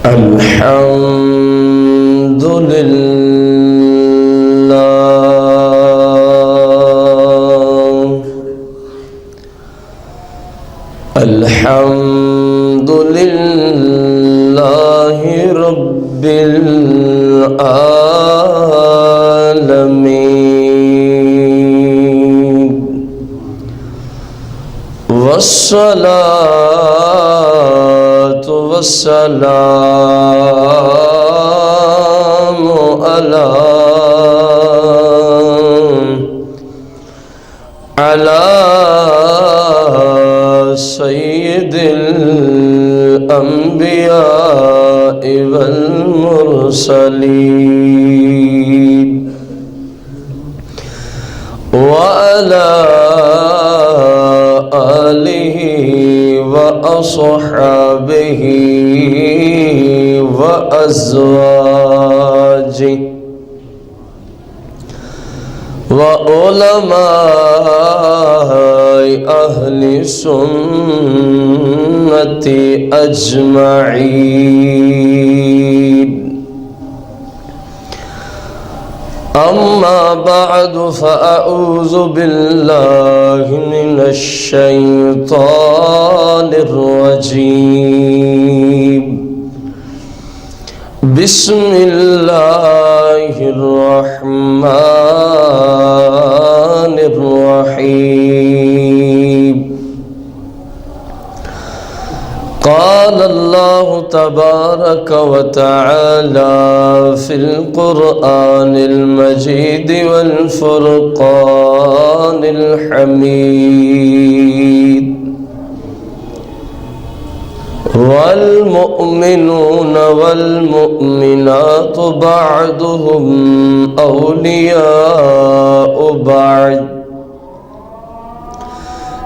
الحمد لله الحمد لله رب العالمين والصلاة والسلام على سيد الأنبياء والمرسلين وعلى آله وأصحابه وأزواجه وعلماء أهل السنة أجمعين أما بعد فأعوذ بالله من الشيطان الرجيم بسم الله الرحمن الرحيم قال الله تبارك وتعالى في القرآن المجيد والفرقان الحميد والمؤمنون والمؤمنات بعضهم أولياء بعض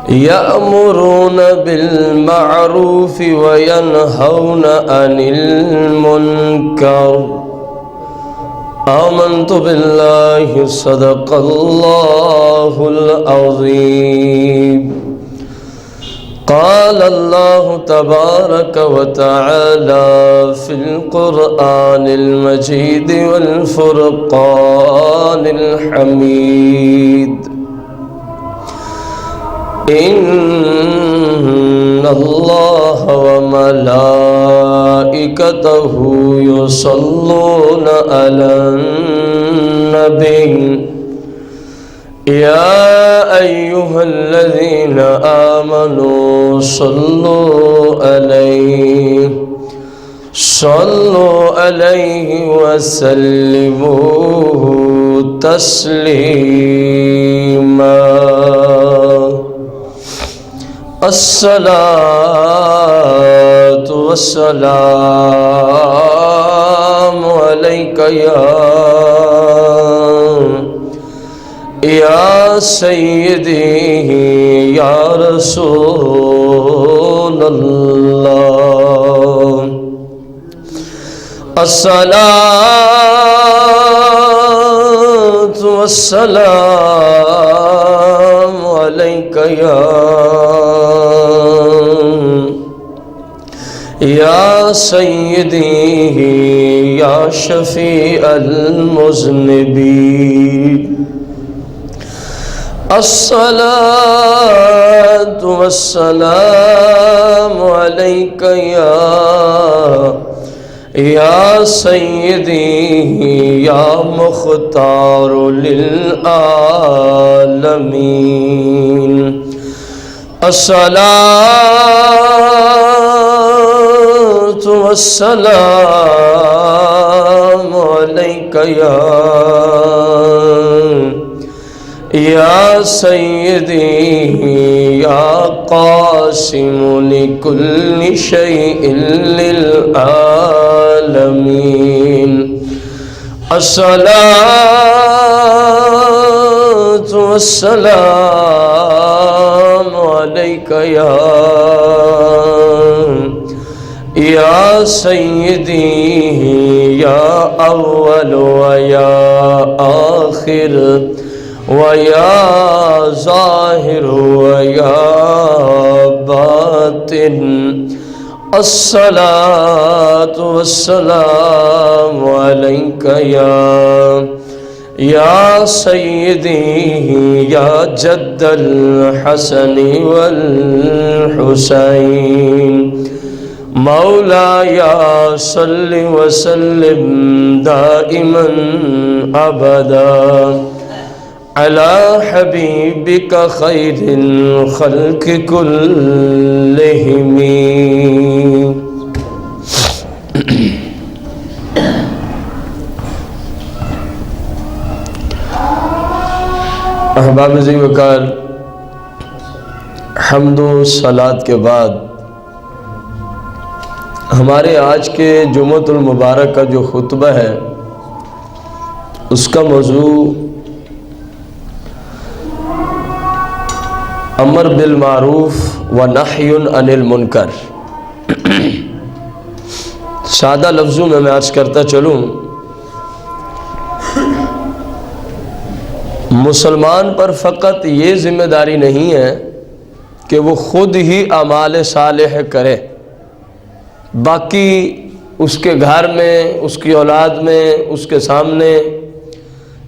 يأمرون بالمعروف وينهون عن المنكر آمنت بالله صدق الله العظيم قال الله تبارك وتعالى في القرآن المجيد والفرقان الحميد إن الله وملائكته يصلون على النبي يا أيها الذين آمنوا صلوا عليه وسلموا تسليما الصلاة والسلام عليك يا سيدي يا رسول الله الصلاة والسلام عليك يا سيدي يا شفيع المذنبين الصلاة والسلام عليك يا سيدي يا مختار للعالمين الصلاة والسلام عليك يا سيدي يا قاسم لكل شيء للعالمين الصلاة والسلام عليك يا سيدي يا أول ويا آخر ويا ظاهر ويا باطن الصلاة والسلام عليك یا سیدی یا جد الحسن والحسین مولاي صل وسلم دائما أبدا على حبيبك خير الخلق كلهم. احباب عزیز وقار، حمد و صلات کے بعد ہمارے آج کے جمعۃ المبارک کا جو خطبہ ہے اس کا موضوع امر بالمعروف و نہی عن المنکر. سادہ لفظوں میں عرض کرتا چلوں، مسلمان پر فقط یہ ذمہ داری نہیں ہے کہ وہ خود ہی اعمال صالح کرے، باقی اس کے گھر میں، اس کی اولاد میں، اس کے سامنے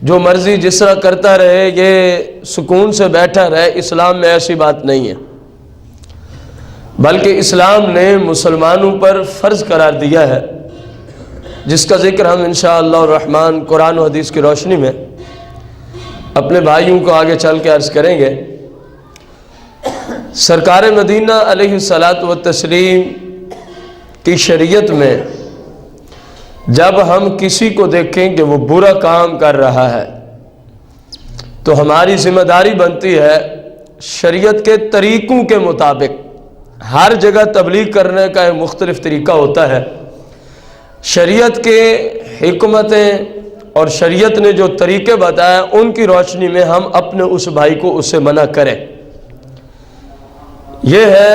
جو مرضی جس طرح کرتا رہے، یہ سکون سے بیٹھا رہے. اسلام میں ایسی بات نہیں ہے، بلکہ اسلام نے مسلمانوں پر فرض قرار دیا ہے، جس کا ذکر ہم انشاءاللہ الرحمن قرآن و حدیث کی روشنی میں اپنے بھائیوں کو آگے چل کے عرض کریں گے. سرکار مدینہ علیہ الصلاۃ والتسلیم کی شریعت میں جب ہم کسی کو دیکھیں کہ وہ برا کام کر رہا ہے تو ہماری ذمہ داری بنتی ہے شریعت کے طریقوں کے مطابق. ہر جگہ تبلیغ کرنے کا ایک مختلف طریقہ ہوتا ہے. شریعت کے حکمتیں اور شریعت نے جو طریقے بتائے ان کی روشنی میں ہم اپنے اس بھائی کو اس سے منع کریں. یہ ہے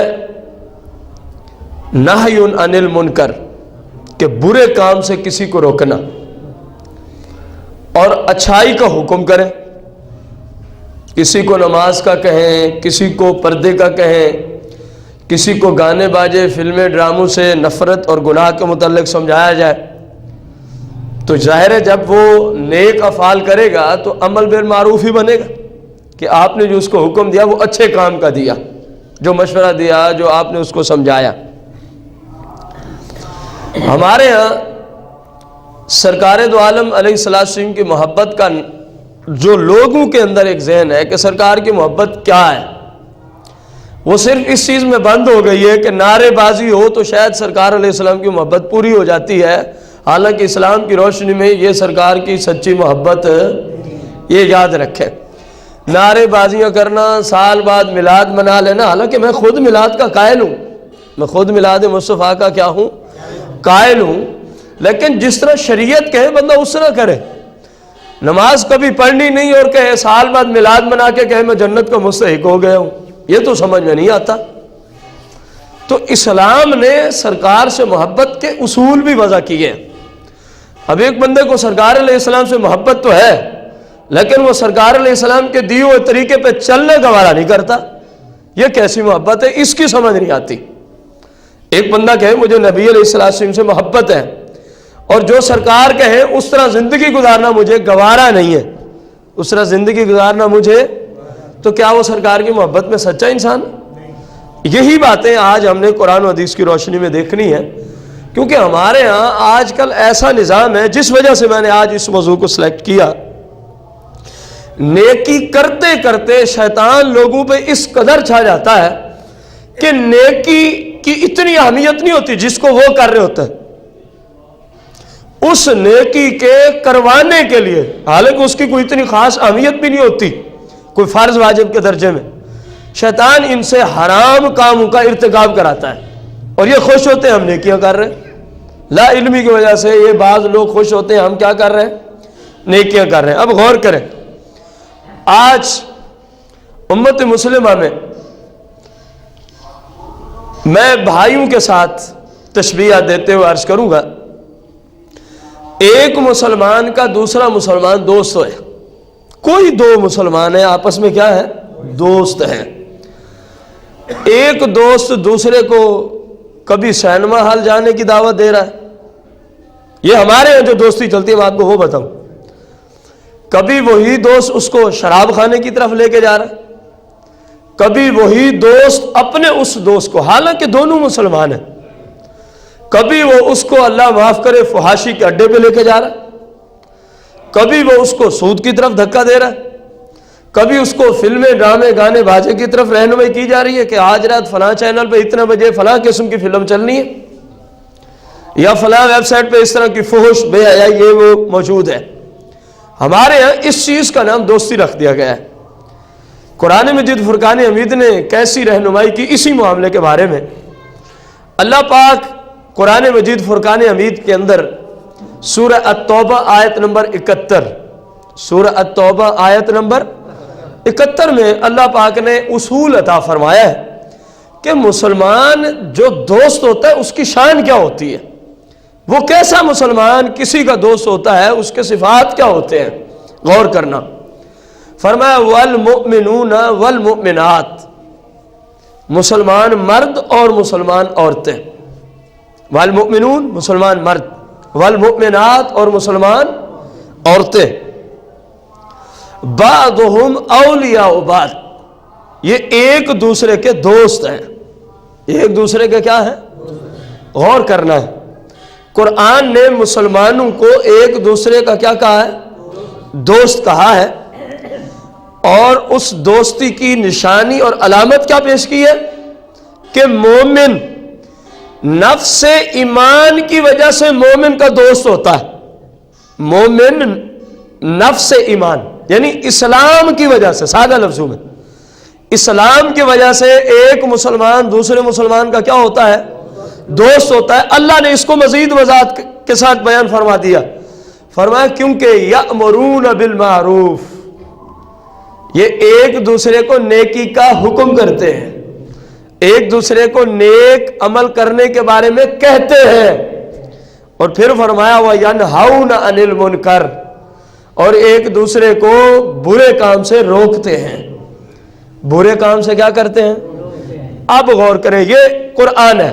نہی عن المنکر، کہ برے کام سے کسی کو روکنا اور اچھائی کا حکم کریں. کسی کو نماز کا کہیں، کسی کو پردے کا کہیں، کسی کو گانے باجے فلمیں ڈراموں سے نفرت اور گناہ کے متعلق سمجھایا جائے، تو ظاہر ہے جب وہ نیک افعال کرے گا تو عمل بالمعروف ہی بنے گا کہ آپ نے جو اس کو حکم دیا وہ اچھے کام کا دیا، جو مشورہ دیا، جو آپ نے اس کو سمجھایا. ہمارے ہاں سرکار دو عالم علیہ السلام کی محبت کا جو لوگوں کے اندر ایک ذہن ہے کہ سرکار کی محبت کیا ہے، وہ صرف اس چیز میں بند ہو گئی ہے کہ نعرے بازی ہو تو شاید سرکار علیہ السلام کی محبت پوری ہو جاتی ہے. حالانکہ اسلام کی روشنی میں یہ سرکار کی سچی محبت یہ یاد رکھے. نعرے بازیاں کرنا، سال بعد میلاد منا لینا، حالانکہ میں خود میلاد کا قائل ہوں، میں خود میلاد مصطفیٰ کا کیا ہوں؟ قائل ہوں. لیکن جس طرح شریعت کہے بندہ اس طرح کرے. نماز کبھی پڑھنی نہیں اور کہے سال بعد میلاد منا کے کہے میں جنت کا مستحق ہو گیا ہوں، یہ تو سمجھ میں نہیں آتا. تو اسلام نے سرکار سے محبت کے اصول بھی وضع کیے. اب ایک بندے کو سرکار علیہ السلام سے محبت تو ہے، لیکن وہ سرکار علیہ السلام کے دیے ہوئے طریقے پہ چلنے کا وعدہ نہیں کرتا. یہ کیسی محبت ہے؟ اس کی سمجھ نہیں آتی. ایک بندہ کہے مجھے نبی علیہ السلام سے محبت ہے اور جو سرکار کہے اس طرح زندگی گزارنا مجھے گوارا نہیں ہے، اس طرح زندگی گزارنا مجھے، تو کیا وہ سرکار کی محبت میں سچا انسان؟ یہی باتیں آج ہم نے قرآن و حدیث کی روشنی میں دیکھنی ہے، کیونکہ ہمارے ہاں آج کل ایسا نظام ہے، جس وجہ سے میں نے آج اس موضوع کو سلیکٹ کیا. نیکی کرتے کرتے شیطان لوگوں پہ اس قدر چھا جاتا ہے کہ نیکی کی اتنی اہمیت نہیں ہوتی جس کو وہ کر رہے ہوتے ہیں. اس نیکی کے کروانے کے لیے، حالانکہ اس کی کوئی اتنی خاص اہمیت بھی نہیں ہوتی کوئی فرض واجب کے درجے میں، شیطان ان سے حرام کاموں کا ارتکاب کراتا ہے اور یہ خوش ہوتے ہیں ہم نیکیاں کر رہے ہیں. لا علمی کی وجہ سے یہ بعض لوگ خوش ہوتے ہیں ہم کیا کر رہے ہیں؟ نیکیاں کر رہے ہیں. اب غور کریں، آج امت مسلمہ میں بھائیوں کے ساتھ تشبیہ دیتے ہوئے عرض کروں گا، ایک مسلمان کا دوسرا مسلمان دوست ہے. کوئی دو مسلمان ہیں آپس میں کیا ہے؟ دوست ہیں. ایک دوست دوسرے کو کبھی سینما ہال جانے کی دعوت دے رہا ہے. یہ ہمارے یہاں جو دوستی چلتی ہے میں آپ کو وہ بتاؤں. کبھی وہی دوست اس کو شراب خانے کی طرف لے کے جا رہا ہے. کبھی وہی دوست اپنے اس دوست کو، حالانکہ دونوں مسلمان ہیں، کبھی وہ اس کو اللہ معاف کرے فحاشی کے اڈے پہ لے کے جا رہا ہے. کبھی وہ اس کو سود کی طرف دھکا دے رہا ہے. کبھی اس کو فلمیں، ڈرامے، گانے، باجے کی طرف رہنمائی کی جا رہی ہے کہ آج رات فلاں چینل پہ اتنے بجے فلاں قسم کی فلم چلنی ہے، یا فلاں ویب سائٹ پہ اس طرح کی فحش، بے حیائی یہ وہ موجود ہے. ہمارے ہاں اس چیز کا نام دوستی رکھ دیا گیا ہے. قرآن مجید فرقان حمید نے کیسی رہنمائی کی اسی معاملے کے بارے میں. اللہ پاک قرآن مجید فرقان حمید کے اندر سورہ التوبہ آیت نمبر 71، سورہ التوبہ آیت نمبر 71 میں اللہ پاک نے اصول عطا فرمایا ہے کہ مسلمان جو دوست ہوتا ہے اس کی شان کیا ہوتی ہے، وہ کیسا مسلمان کسی کا دوست ہوتا ہے، اس کے صفات کیا ہوتے ہیں. غور کرنا. فرمایا والمؤمنون والمؤمنات، مسلمان مرد اور مسلمان عورتیں. والمؤمنون مسلمان مرد، والمؤمنات اور مسلمان عورتیں. بعضهم اولیاء بعض، یہ ایک دوسرے کے دوست ہیں. ایک دوسرے کے کیا ہیں؟ غور کرنا ہے. قرآن نے مسلمانوں کو ایک دوسرے کا کیا کہا ہے؟ دوست کہا ہے. اور اس دوستی کی نشانی اور علامت کیا پیش کی ہے کہ مومن نفس ایمان کی وجہ سے مومن کا دوست ہوتا ہے. مومن نفس ایمان یعنی اسلام کی وجہ سے، سادہ لفظوں میں اسلام کی وجہ سے ایک مسلمان دوسرے مسلمان کا کیا ہوتا ہے؟ دوست ہوتا ہے. اللہ نے اس کو مزید وضاحت کے ساتھ بیان فرما دیا. فرمایا کیونکہ یأمرون بالمعروف، یہ ایک دوسرے کو نیکی کا حکم کرتے ہیں، ایک دوسرے کو نیک عمل کرنے کے بارے میں کہتے ہیں. اور پھر فرمایا وَيَنْهَوْنَ عَنِ الْمُنْكَرِ، اور ایک دوسرے کو برے کام سے روکتے ہیں. برے کام سے کیا کرتے ہیں؟ اب غور کریں، یہ قرآن ہے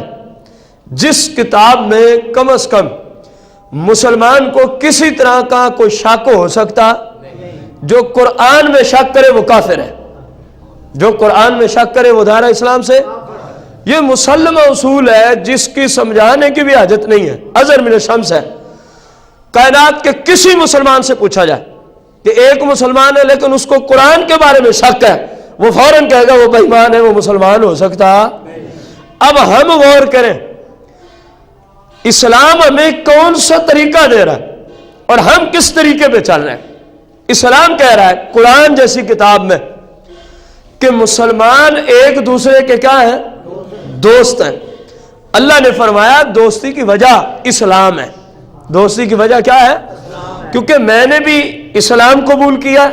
جس کتاب میں کم از کم مسلمان کو کسی طرح کا کوئی شک ہو سکتا. جو قرآن میں شک کرے وہ کافر ہے، جو قرآن میں شک کرے وہ دائرہ اسلام سے. یہ مسلمہ اصول ہے جس کی سمجھانے کی بھی حاجت نہیں ہے. ازر من الشمس ہے. کائنات کے کسی مسلمان سے پوچھا جائے کہ ایک مسلمان ہے لیکن اس کو قرآن کے بارے میں شک ہے، وہ فوراً کہے گا وہ بے ایمان ہے، وہ مسلمان ہو سکتا. اب ہم غور کریں، اسلام ہمیں کون سا طریقہ دے رہا ہے اور ہم کس طریقے پہ چل رہے ہیں. اسلام کہہ رہا ہے قرآن جیسی کتاب میں کہ مسلمان ایک دوسرے کے کیا ہیں؟ دوست ہیں. اللہ نے فرمایا دوستی کی وجہ اسلام ہے. دوستی کی وجہ کیا ہے؟ کیونکہ میں نے بھی اسلام قبول کیا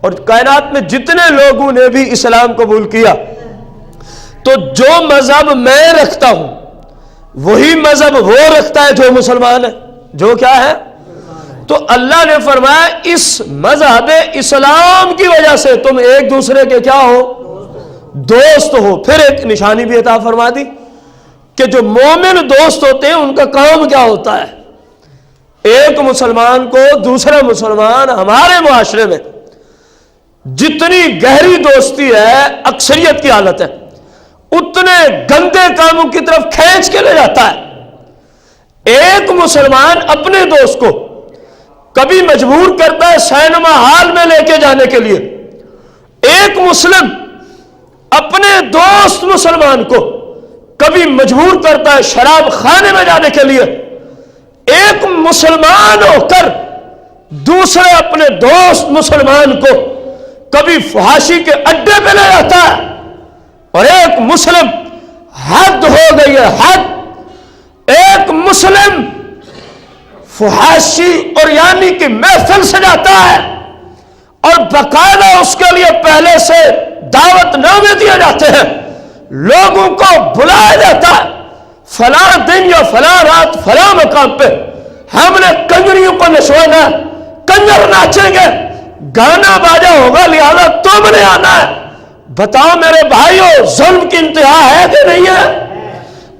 اور کائنات میں جتنے لوگوں نے بھی اسلام قبول کیا، تو جو مذہب میں رکھتا ہوں وہی مذہب وہ رکھتا ہے جو مسلمان ہے. جو کیا ہے؟ تو اللہ نے فرمایا اس مذہب اسلام کی وجہ سے تم ایک دوسرے کے کیا ہو؟ دوست ہو. پھر ایک نشانی بھی عطا فرما دی کہ جو مومن دوست ہوتے ہیں ان کا کام کیا ہوتا ہے. ایک مسلمان کو دوسرا مسلمان، ہمارے معاشرے میں جتنی گہری دوستی ہے اکثریت کی حالت ہے، اتنے گندے کاموں کی طرف کھینچ کے لے جاتا ہے. ایک مسلمان اپنے دوست کو کبھی مجبور کرتا ہے سینما ہال میں لے کے جانے کے لیے. ایک مسلم اپنے دوست مسلمان کو کبھی مجبور کرتا ہے شراب خانے میں جانے کے لیے. ایک مسلمان ہو کر دوسرے اپنے دوست مسلمان کو کبھی فحاشی کے اڈے پہ لے جاتا ہے. اور ایک مسلم، حد ہو گئی ہے حد، ایک مسلم فحاشی اور یعنی کہ محفل سجاتا ہے اور باقاعدہ اس کے لیے پہلے سے دعوت نامے دیے جاتے ہیں، لوگوں کو بلایا جاتا ہے فلاں دن یا فلاں رات فلاں مقام پہ ہم نے کنجریوں کو نچوانا ہے، کنجر ناچیں گے، گانا باجا ہوگا، لہذا تم نے آنا ہے. بتاؤ میرے بھائیو ظلم کی انتہا ہے کہ نہیں ہے؟